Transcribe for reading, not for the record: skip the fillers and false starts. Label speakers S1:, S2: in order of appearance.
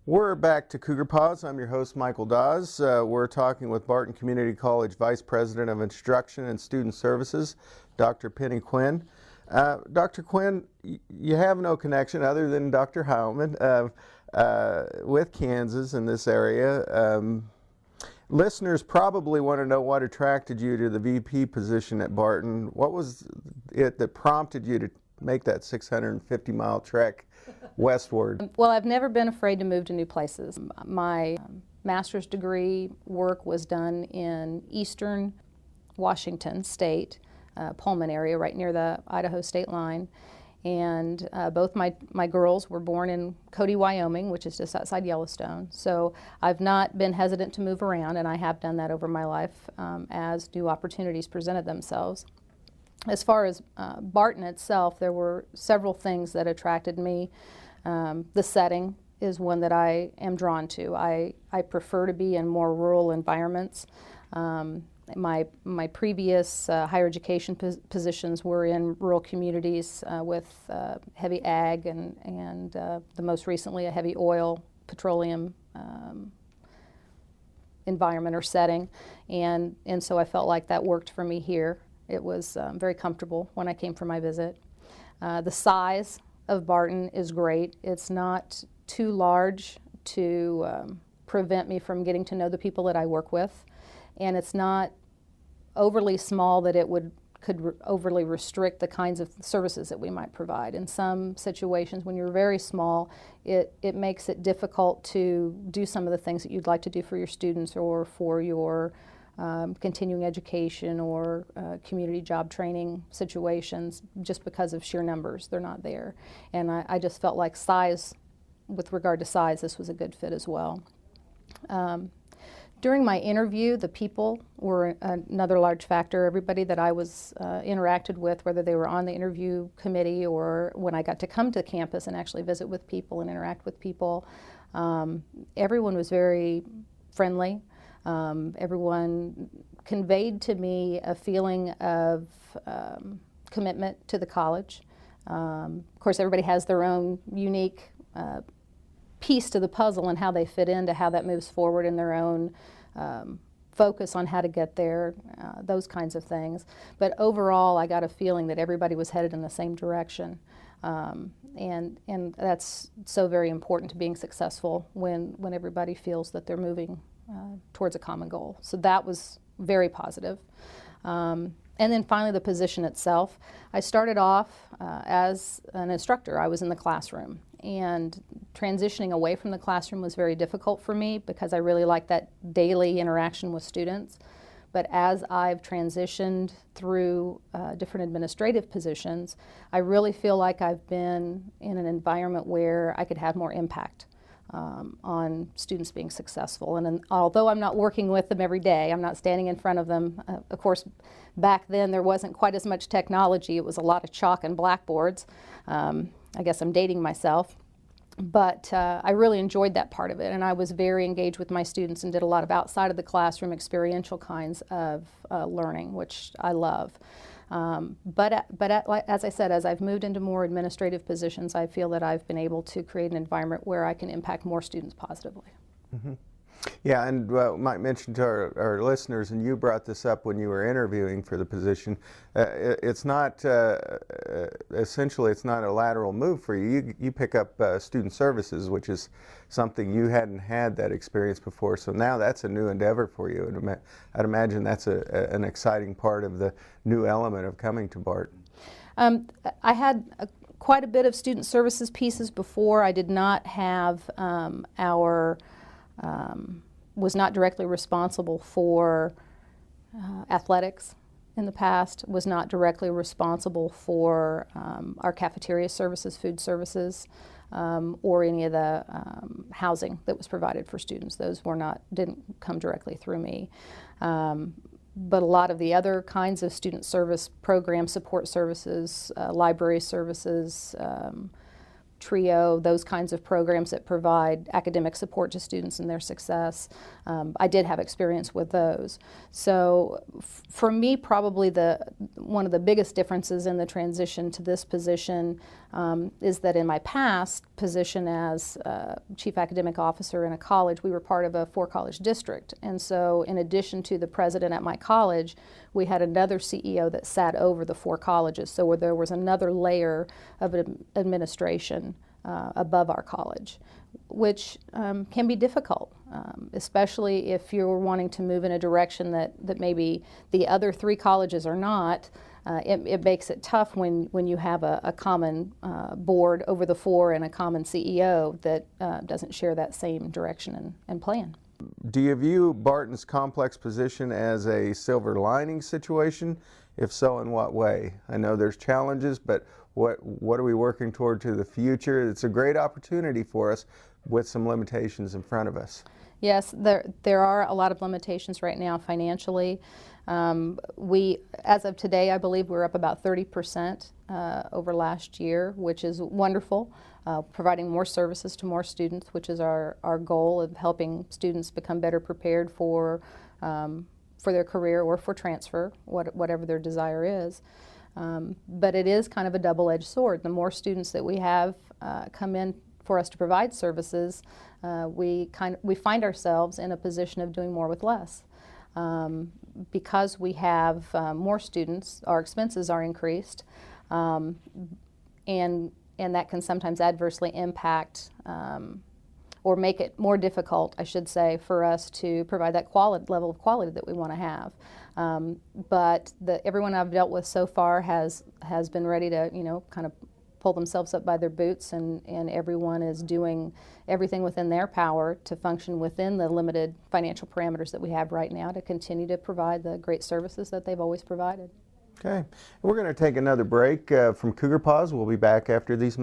S1: We're back to Cougar Pause. I'm your host, Michael Dawes. We're talking with Barton Community College Vice President of Instruction and Student Services, Dr. Penny Quinn. Dr. Quinn, you have no connection other than Dr. Heilman with Kansas in this area. Listeners probably want to know what attracted you to the VP position at Barton. What was it that prompted you to make that 650-mile trek westward?
S2: Well, I've never been afraid to move to new places. My master's degree work was done in eastern Washington state, Pullman area, right near the Idaho state line. And both my girls were born in Cody, Wyoming, which is just outside Yellowstone. So I've not been hesitant to move around, and I have done that over my life as new opportunities presented themselves. As far as Barton itself, there were several things that attracted me. The setting is one that I am drawn to. I prefer to be in more rural environments. My previous higher education positions were in rural communities with heavy ag and the most recently a heavy oil, petroleum environment or setting. And so I felt like that worked for me here. It was very comfortable when I came for my visit. The size of Barton is great. It's not too large to prevent me from getting to know the people that I work with, and it's not overly small that it could overly restrict the kinds of services that we might provide. In some situations, when you're very small, it makes it difficult to do some of the things that you'd like to do for your students or for your continuing education or community job training situations, just because of sheer numbers. They're not there. And I just felt like size, with regard to size, this was a good fit as well. During my interview, the people were another large factor. Everybody that I was interacted with, whether they were on the interview committee or when I got to come to campus and actually visit with people and interact with people, everyone was very friendly. Everyone conveyed to me a feeling of commitment to the college. Of course, everybody has their own unique piece to the puzzle and how they fit into how that moves forward in their own focus on how to get there, those kinds of things. But overall, I got a feeling that everybody was headed in the same direction. And that's so very important to being successful when everybody feels that they're moving towards a common goal. So that was very positive. And then finally, the position itself. I started off as an instructor. I was in the classroom, and transitioning away from the classroom was very difficult for me because I really like that daily interaction with students. But as I've transitioned through different administrative positions, I really feel like I've been in an environment where I could have more impact on students being successful. And although I'm not working with them every day, I'm not standing in front of them. Of course, back then there wasn't quite as much technology. It was a lot of chalk and blackboards. I guess I'm dating myself. But I really enjoyed that part of it, and I was very engaged with my students and did a lot of outside of the classroom experiential kinds of learning, which I love. But as I said, as I've moved into more administrative positions, I feel that I've been able to create an environment where I can impact more students positively. Mm-hmm.
S1: Yeah, and might mention to our listeners, and you brought this up when you were interviewing for the position, it's not, essentially it's not a lateral move for you. You pick up student services, which is something you hadn't had that experience before, so now that's a new endeavor for you, and I'd imagine that's an exciting part of the new element of coming to Barton.
S2: I had quite a bit of student services pieces before. I did not have was not directly responsible for athletics in the past, was not directly responsible for our cafeteria services, food services, or any of the housing that was provided for students. Those didn't come directly through me. But a lot of the other kinds of student service programs, support services, library services, TRIO, those kinds of programs that provide academic support to students and their success. I did have experience with those. So for me, probably one of the biggest differences in the transition to this position is that in my past position as Chief Academic Officer in a college, we were part of a 4-college district. And so in addition to the president at my college, we had another CEO that sat over the 4 colleges. So where there was another layer of administration above our college, which can be difficult, especially if you're wanting to move in a direction that maybe the other 3 colleges are not. It makes it tough when you have a common board over the 4 and a common CEO that doesn't share that same direction and plan.
S1: Do you view Barton's complex position as a silver lining situation? If so, in what way? I know there's challenges, but what are we working toward to the future? It's a great opportunity for us with some limitations in front of us.
S2: Yes, there are a lot of limitations right now financially. As of today, I believe we're up about 30% over last year, which is wonderful. Providing more services to more students, which is our goal of helping students become better prepared for their career or for transfer, whatever their desire is. But it is kind of a double-edged sword. The more students that we have come in for us to provide services, we find ourselves in a position of doing more with less. Because we have more students, our expenses are increased, and that can sometimes adversely impact or make it more difficult, I should say, for us to provide that level of quality that we want to have. But everyone I've dealt with so far has been ready to, kind of pull themselves up by their boots, and everyone is doing everything within their power to function within the limited financial parameters that we have right now to continue to provide the great services that they've always provided.
S1: Okay, we're going to take another break from Cougar Pause. We'll be back after these